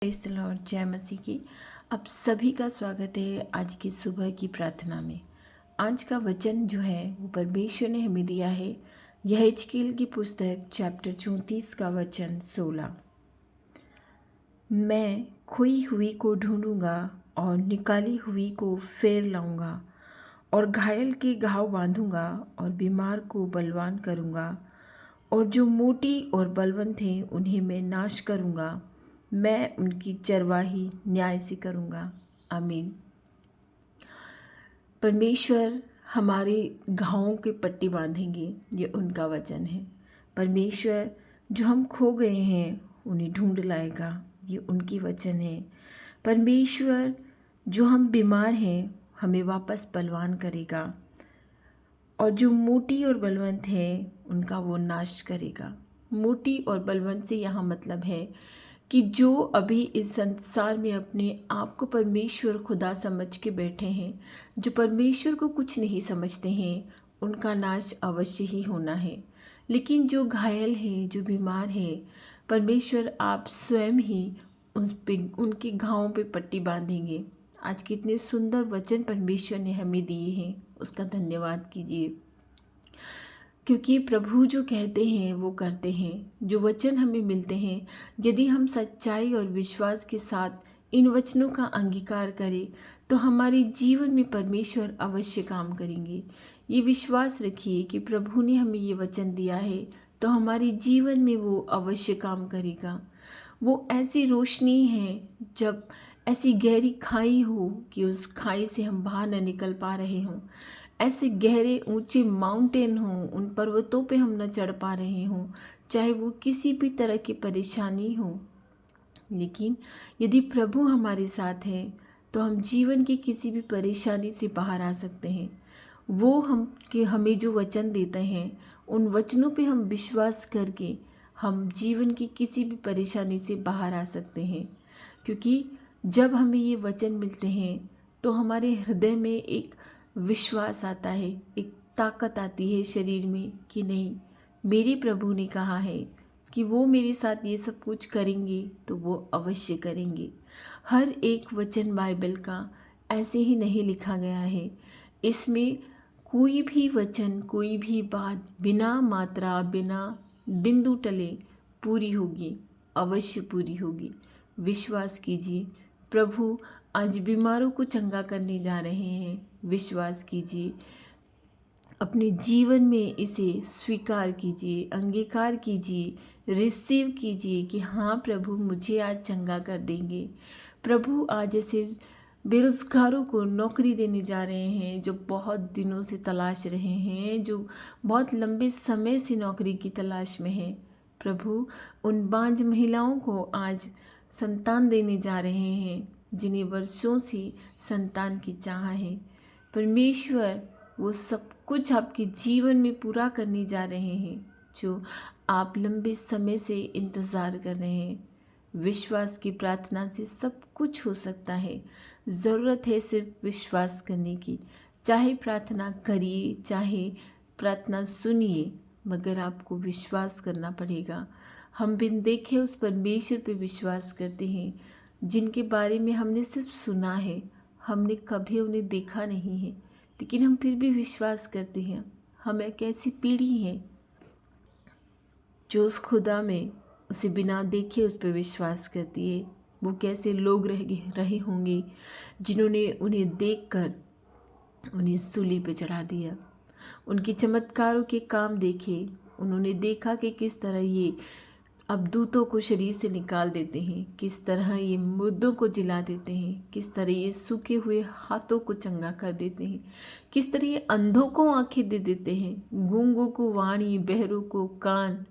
Praise the Lord, जय मसीह की। आप सभी का स्वागत है आज की सुबह की प्रार्थना में। आज का वचन जो है वो परमेश्वर ने हमें दिया है। यह हिजकील की पुस्तक चैप्टर 34 का वचन 16। मैं खोई हुई को ढूंढूंगा और निकाली हुई को फेर लाऊंगा, और घायल के घाव बांधूंगा और बीमार को बलवान करूंगा, और जो मोटी और बलवंत हैं उन्हें मैं नाश करूंगा। मैं उनकी चरवाही न्याय से करूंगा। आमीन। परमेश्वर हमारे घावों के पट्टी बांधेंगे, ये उनका वचन है। परमेश्वर जो हम खो गए हैं उन्हें ढूंढ लाएगा, ये उनकी वचन है। परमेश्वर जो हम बीमार हैं हमें वापस बलवान करेगा, और जो मोटी और बलवंत है उनका वो नाश करेगा। मोटी और बलवंत से यहाँ मतलब है कि जो अभी इस संसार में अपने आप को परमेश्वर खुदा समझ के बैठे हैं, जो परमेश्वर को कुछ नहीं समझते हैं, उनका नाश अवश्य ही होना है। लेकिन जो घायल हैं, जो बीमार हैं, परमेश्वर आप स्वयं ही उस पे उनके घावों पे पट्टी बांधेंगे। आज कितने सुंदर वचन परमेश्वर ने हमें दिए हैं, उसका धन्यवाद कीजिए। क्योंकि प्रभु जो कहते हैं वो करते हैं। जो वचन हमें मिलते हैं, यदि हम सच्चाई और विश्वास के साथ इन वचनों का अंगीकार करें तो हमारे जीवन में परमेश्वर अवश्य काम करेंगे। ये विश्वास रखिए कि प्रभु ने हमें ये वचन दिया है तो हमारे जीवन में वो अवश्य काम करेगा। वो ऐसी रोशनी है, जब ऐसी गहरी खाई हो कि उस खाई से हम बाहर न निकल पा रहे हों, ऐसे गहरे ऊंचे माउंटेन हों, उन पर्वतों पे हम न चढ़ पा रहे हों, चाहे वो किसी भी तरह की परेशानी हो, लेकिन यदि प्रभु हमारे साथ है तो हम जीवन की किसी भी परेशानी से बाहर आ सकते हैं। वो हमें जो वचन देते हैं, उन वचनों पे हम विश्वास करके हम जीवन की किसी भी परेशानी से बाहर आ सकते हैं। क्योंकि जब हमें ये वचन मिलते हैं तो हमारे हृदय में एक विश्वास आता है, एक ताकत आती है शरीर में कि नहीं, मेरे प्रभु ने कहा है कि वो मेरे साथ ये सब कुछ करेंगे तो वो अवश्य करेंगे। हर एक वचन बाइबल का ऐसे ही नहीं लिखा गया है। इसमें कोई भी वचन, कोई भी बात बिना मात्रा, बिना बिंदु टले पूरी होगी, अवश्य पूरी होगी। विश्वास कीजिए, प्रभु आज बीमारों को चंगा करने जा रहे हैं। विश्वास कीजिए, अपने जीवन में इसे स्वीकार कीजिए, अंगीकार कीजिए, रिसीव कीजिए कि हाँ प्रभु मुझे आज चंगा कर देंगे। प्रभु आज ऐसे बेरोज़गारों को नौकरी देने जा रहे हैं जो बहुत दिनों से तलाश रहे हैं, जो बहुत लंबे समय से नौकरी की तलाश में हैं। प्रभु उन बांझ महिलाओं को आज संतान देने जा रहे हैं जिन्हें वर्षों से संतान की चाह है। परमेश्वर वो सब कुछ आपके जीवन में पूरा करने जा रहे हैं जो आप लंबे समय से इंतज़ार कर रहे हैं। विश्वास की प्रार्थना से सब कुछ हो सकता है। ज़रूरत है सिर्फ विश्वास करने की। चाहे प्रार्थना करिए, चाहे प्रार्थना सुनिए, मगर आपको विश्वास करना पड़ेगा। हम बिन देखे उस परमेश्वर पे विश्वास करते हैं जिनके बारे में हमने सिर्फ सुना है, हमने कभी उन्हें देखा नहीं है, लेकिन हम फिर भी विश्वास करते हैं। हम एक ऐसी पीढ़ी है जो उस खुदा में उसे बिना देखे उस पर विश्वास करती है। वो कैसे लोग रहे होंगे जिन्होंने उन्हें देखकर उन्हें सूली पे चढ़ा दिया। उनके चमत्कारों के काम देखे, उन्होंने देखा कि किस तरह ये अब दूतों को शरीर से निकाल देते हैं, किस तरह ये मुर्दों को जिला देते हैं, किस तरह ये सूखे हुए हाथों को चंगा कर देते हैं, किस तरह ये अंधों को आंखें दे देते हैं, गूंगों को वाणी, बहरों को कान,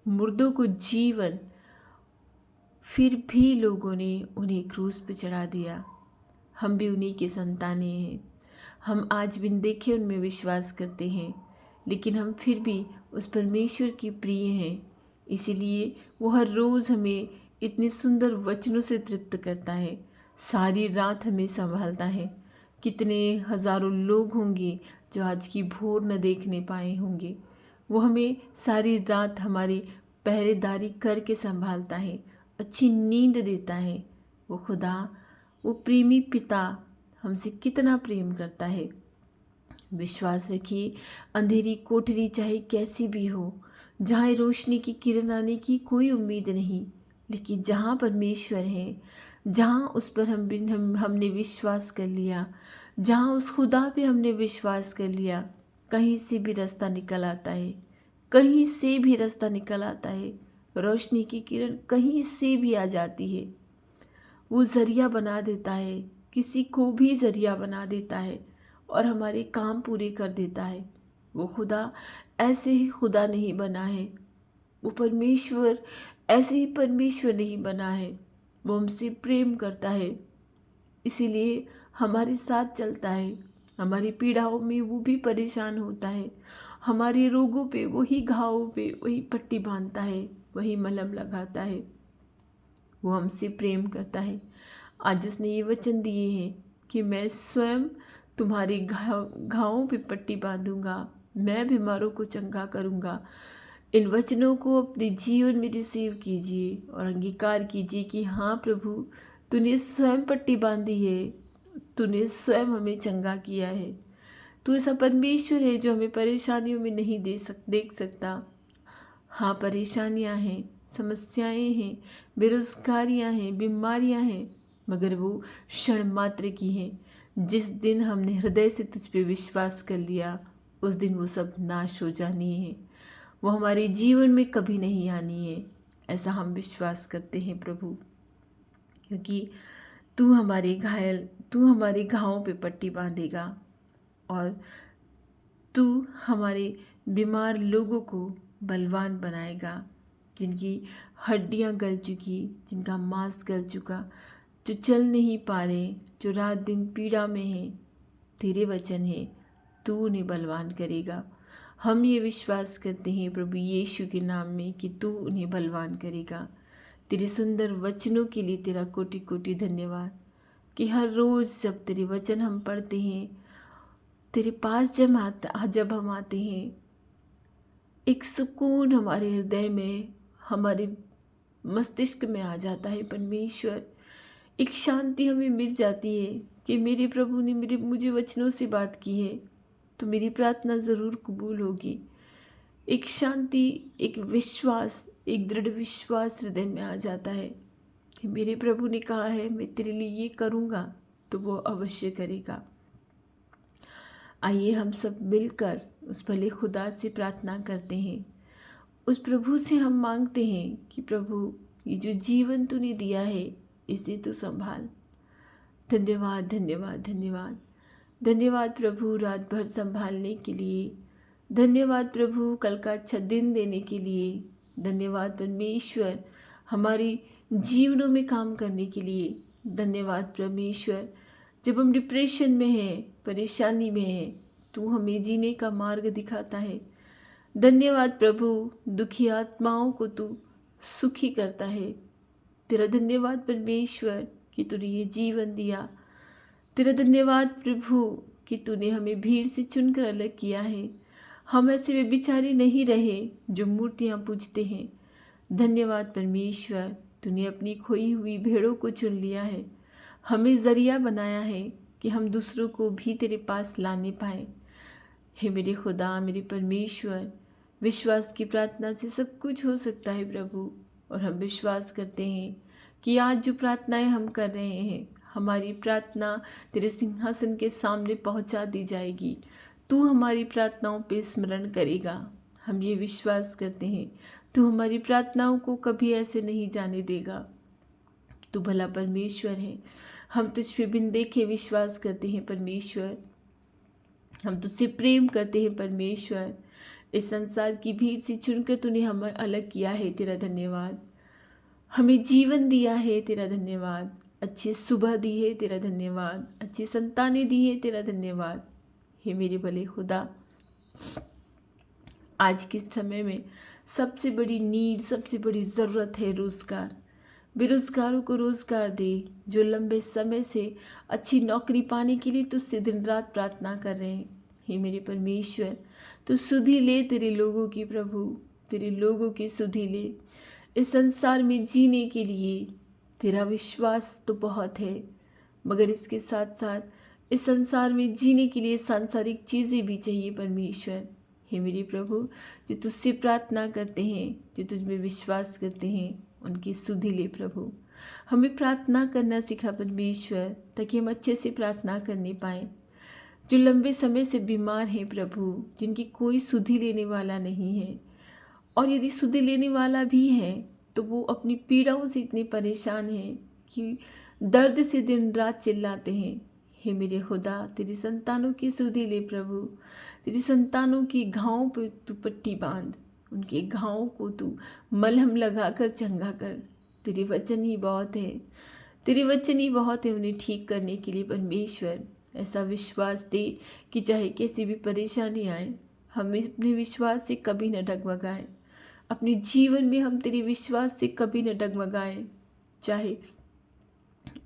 मुर्दों को जीवन। फिर भी लोगों ने उन्हें क्रूस पे चढ़ा दिया। हम भी उन्हीं के संतानें हैं। हम आज बिन देखे उनमें विश्वास करते हैं, लेकिन हम फिर भी उस परमेश्वर की प्रिय हैं। इसीलिए वो हर रोज़ हमें इतने सुंदर वचनों से तृप्त करता है, सारी रात हमें संभालता है। कितने हज़ारों लोग होंगे जो आज की भोर न देखने पाए होंगे। वो हमें सारी रात हमारी पहरेदारी करके संभालता है, अच्छी नींद देता है। वो खुदा, वो प्रेमी पिता हमसे कितना प्रेम करता है। विश्वास रखिए, अंधेरी कोठरी चाहे कैसी भी हो, जहाँ रोशनी की किरण आने की कोई उम्मीद नहीं, लेकिन जहाँ परमेश्वर है, जहाँ उस पर हमने विश्वास कर लिया, जहाँ उस खुदा पे हमने विश्वास कर लिया, कहीं से भी रास्ता निकल आता है। कहीं से भी रास्ता निकल आता है। रोशनी की किरण कहीं से भी आ जाती है। वो ज़रिया बना देता है, किसी को भी ज़रिया बना देता है और हमारे काम पूरे कर देता है। वो खुदा ऐसे ही खुदा नहीं बना है, वो परमेश्वर ऐसे ही परमेश्वर नहीं बना है। वो हमसे प्रेम करता है, इसीलिए हमारे साथ चलता है। हमारी पीड़ाओं में वो भी परेशान होता है, हमारे रोगों पे वही घावों पे वही पट्टी बांधता है, वही मलहम लगाता है। वो हमसे प्रेम करता है। आज उसने ये वचन दिए हैं कि मैं स्वयं तुम्हारे घावों पे पट्टी बांधूंगा, मैं बीमारों को चंगा करूंगा। इन वचनों को अपने जीवन में रिसीव कीजिए और अंगीकार कीजिए कि हाँ प्रभु, तूने स्वयं पट्टी बांधी है, तूने स्वयं हमें चंगा किया है। तू ऐसा परमेश्वर है जो हमें परेशानियों में नहीं देख सकता। हाँ, परेशानियाँ हैं, समस्याएं हैं, बेरोजगारियाँ हैं, बीमारियाँ हैं, मगर वो क्षण मात्र की हैं। जिस दिन हमने हृदय से तुझ पे विश्वास कर लिया, उस दिन वो सब नाश हो जानी है। वो हमारे जीवन में कभी नहीं आनी है, ऐसा हम विश्वास करते हैं प्रभु। क्योंकि तू हमारे घावों पे पट्टी बांधेगा और तू हमारे बीमार लोगों को बलवान बनाएगा, जिनकी हड्डियां गल चुकी, जिनका मांस गल चुका, जो चल नहीं पा रहे, जो रात दिन पीड़ा में हैं। तेरे वचन है, तू उन्हें बलवान करेगा। हम ये विश्वास करते हैं प्रभु यीशु के नाम में कि तू उन्हें बलवान करेगा। तेरे सुंदर वचनों के लिए तेरा कोटि कोटि धन्यवाद कि हर रोज़ जब तेरे वचन हम पढ़ते हैं, तेरे पास जब हम आते हैं, एक सुकून हमारे हृदय में, हमारे मस्तिष्क में आ जाता है परमेश्वर। एक शांति हमें मिल जाती है कि मेरे प्रभु ने मुझे वचनों से बात की है तो मेरी प्रार्थना ज़रूर कबूल होगी। एक शांति, एक विश्वास, एक दृढ़ विश्वास हृदय में आ जाता है कि मेरे प्रभु ने कहा है मैं तेरे लिए ये करूँगा तो वो अवश्य करेगा। आइए हम सब मिलकर उस भले खुदा से प्रार्थना करते हैं। उस प्रभु से हम मांगते हैं कि प्रभु, ये जो जीवन तूने दिया है इसे तू संभाल। धन्यवाद धन्यवाद धन्यवाद धन्यवाद प्रभु, रात भर संभालने के लिए। धन्यवाद प्रभु, कल का अच्छा दिन देने के लिए। धन्यवाद परमेश्वर, हमारी जीवनों में काम करने के लिए। धन्यवाद परमेश्वर, जब हम डिप्रेशन में हैं, परेशानी में हैं, तू हमें जीने का मार्ग दिखाता है। धन्यवाद प्रभु, दुखी आत्माओं को तू सुखी करता है। तेरा धन्यवाद परमेश्वर कि तूने ये जीवन दिया। तेरा धन्यवाद प्रभु कि तूने हमें भीड़ से चुनकर अलग किया है। हम ऐसे व्यभिचारी नहीं रहे जो मूर्तियाँ पूजते हैं। धन्यवाद परमेश्वर, तूने अपनी खोई हुई भेड़ों को चुन लिया है, हमें ज़रिया बनाया है कि हम दूसरों को भी तेरे पास लाने पाएँ। हे मेरे खुदा, मेरे परमेश्वर, विश्वास की प्रार्थना से सब कुछ हो सकता है प्रभु। और हम विश्वास करते हैं कि आज जो प्रार्थनाएं हम कर रहे हैं, हमारी प्रार्थना तेरे सिंहासन के सामने पहुंचा दी जाएगी। तू हमारी प्रार्थनाओं पे स्मरण करेगा। हम ये विश्वास करते हैं, तू हमारी प्रार्थनाओं को कभी ऐसे नहीं जाने देगा। तू भला परमेश्वर है। हम तुझ पे बिन देखे विश्वास करते हैं परमेश्वर। हम तुझसे प्रेम करते हैं परमेश्वर। इस संसार की भीड़ से चुनकर तूने हमें अलग किया है, तेरा धन्यवाद। हमें जीवन दिया है, तेरा धन्यवाद। अच्छी सुबह दी है, तेरा धन्यवाद। अच्छी संतानें दी है, तेरा धन्यवाद। हे मेरे भले खुदा, आज के समय में सबसे बड़ी नीड, सबसे बड़ी ज़रूरत है रोज़गार। बेरोज़गारों को रोज़गार दे, जो लंबे समय से अच्छी नौकरी पाने के लिए तुझसे दिन रात प्रार्थना कर रहे हैं। हे मेरे परमेश्वर, तू सुधि ले तेरे लोगों की प्रभु, तेरे लोगों की सुधि ले। इस संसार में जीने के लिए तेरा विश्वास तो बहुत है, मगर इसके साथ साथ इस संसार में जीने के लिए सांसारिक चीज़ें भी चाहिए परमेश्वर। हे मेरे प्रभु, जो तुझसे प्रार्थना करते हैं, जो तुझ में विश्वास करते हैं, उनकी सुधि ले प्रभु। हमें प्रार्थना करना सिखा परमेश्वर, ताकि हम अच्छे से प्रार्थना करने पाएँ। जो लंबे समय से बीमार हैं प्रभु, जिनकी कोई सुधि लेने वाला नहीं है, और यदि सुधि लेने वाला भी है तो वो अपनी पीड़ाओं से इतने परेशान हैं कि दर्द से दिन रात चिल्लाते हैं। हे मेरे खुदा, तेरी संतानों की सुधि ले प्रभु। तेरी संतानों की घावों पे तू पट्टी बांध, उनके घावों को तू मलहम लगा कर चंगा कर। तेरे वचन ही बहुत है, तेरे वचन ही बहुत है उन्हें ठीक करने के लिए परमेश्वर। ऐसा विश्वास दे कि चाहे कैसी भी परेशानी आए, हम अपने विश्वास से कभी न डगमगाएं। अपने जीवन में हम तेरे विश्वास से कभी न डगमगाएं। चाहे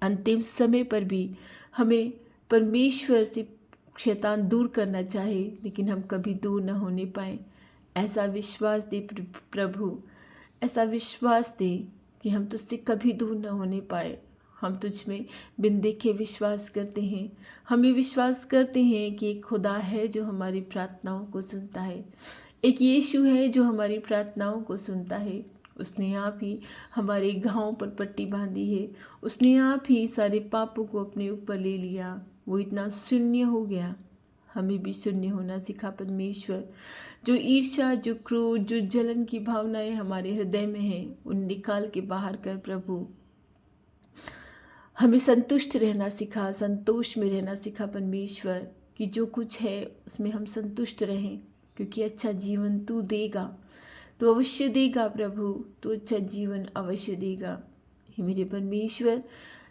अंतिम समय पर भी हमें परमेश्वर से शैतान दूर करना चाहे, लेकिन हम कभी दूर न होने पाए। ऐसा विश्वास दे प्रभु, ऐसा विश्वास दे कि हम तुझसे कभी दूर न होने पाए। हम तुझ में बिन देखे विश्वास करते हैं। हम ये विश्वास करते हैं कि एक खुदा है जो हमारी प्रार्थनाओं को सुनता है, एक यीशु है जो हमारी प्रार्थनाओं को सुनता है। उसने आप ही हमारे घावों पर पट्टी बांधी है, उसने आप ही सारे पापों को अपने ऊपर ले लिया। वो इतना शून्य हो गया, हमें भी शून्य होना सिखा परमेश्वर। जो ईर्ष्या, जो क्रोध, जो जलन की भावनाएं हमारे हृदय में हैं, उन निकाल के बाहर कर प्रभु। हमें संतुष्ट रहना सिखा, संतोष में रहना सिखा परमेश्वर, कि जो कुछ है उसमें हम संतुष्ट रहें, क्योंकि अच्छा जीवन तू देगा, तू अवश्य देगा प्रभु, तू अच्छा जीवन अवश्य देगा। हे मेरे परमेश्वर,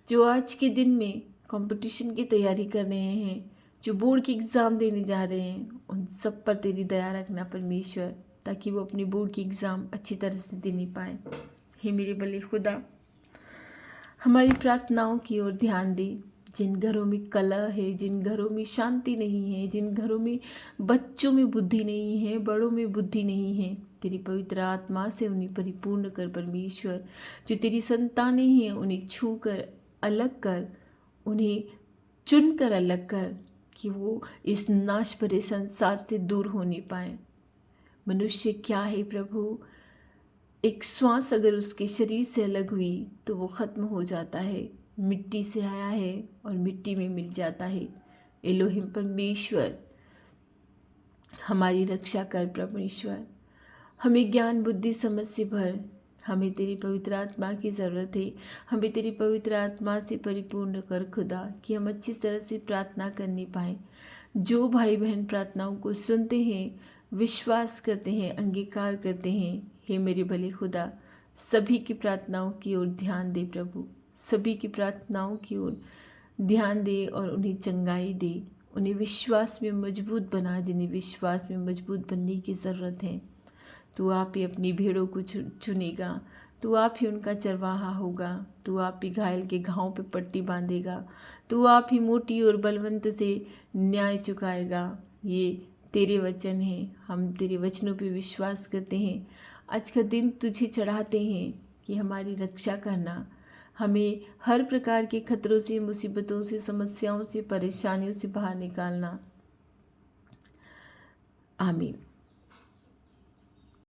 जो आज के दिन में कंपटीशन की तैयारी कर रहे हैं, जो बोर्ड के एग्ज़ाम देने जा रहे हैं, उन सब पर तेरी दया रखना परमेश्वर, ताकि वो अपनी बोर्ड की एग्ज़ाम अच्छी तरह से देने पाए। हे मेरे भले खुदा, हमारी प्रार्थनाओं की ओर ध्यान दे। जिन घरों में कलह है, जिन घरों में शांति नहीं है, जिन घरों में बच्चों में बुद्धि नहीं है, बड़ों में बुद्धि नहीं है, तेरी पवित्र आत्मा से उन्हें परिपूर्ण कर परमेश्वर। जो तेरी संतानें हैं उन्हें छू कर अलग कर, उन्हें चुन कर अलग कर, कि वो इस नाश भरे संसार से दूर होने पाए। मनुष्य क्या है प्रभु, एक श्वास अगर उसके शरीर से अलग हुई तो वो ख़त्म हो जाता है। मिट्टी से आया है और मिट्टी में मिल जाता है। एलोहिम परमेश्वर, हमारी रक्षा कर परमेश्वर। हमें ज्ञान बुद्धि समझ से भर। हमें तेरी पवित्र आत्मा की ज़रूरत है। हमें तेरी पवित्र आत्मा से परिपूर्ण कर खुदा, कि हम अच्छी तरह से प्रार्थना करने पाएँ। जो भाई बहन प्रार्थनाओं को सुनते हैं, विश्वास करते हैं, अंगीकार करते हैं, हे मेरे भले खुदा, सभी की प्रार्थनाओं की ओर ध्यान दे प्रभु, सभी की प्रार्थनाओं की ओर ध्यान दे और उन्हें चंगाई दे। उन्हें विश्वास में मजबूत बना, जिन्हें विश्वास में मजबूत बनने की ज़रूरत है। तू आप ही अपनी भेड़ों को चुनेगा, तू आप ही उनका चरवाहा होगा, तू आप ही घायल के घावों पे पट्टी बांधेगा, तू आप ही मोटी और बलवंत से न्याय चुकाएगा। ये तेरे वचन हैं, हम तेरे वचनों पे विश्वास करते हैं। आज का दिन तुझे चढ़ाते हैं कि हमारी रक्षा करना, हमें हर प्रकार के खतरों से, मुसीबतों से, समस्याओं से, परेशानियों से बाहर निकालना। आमीन।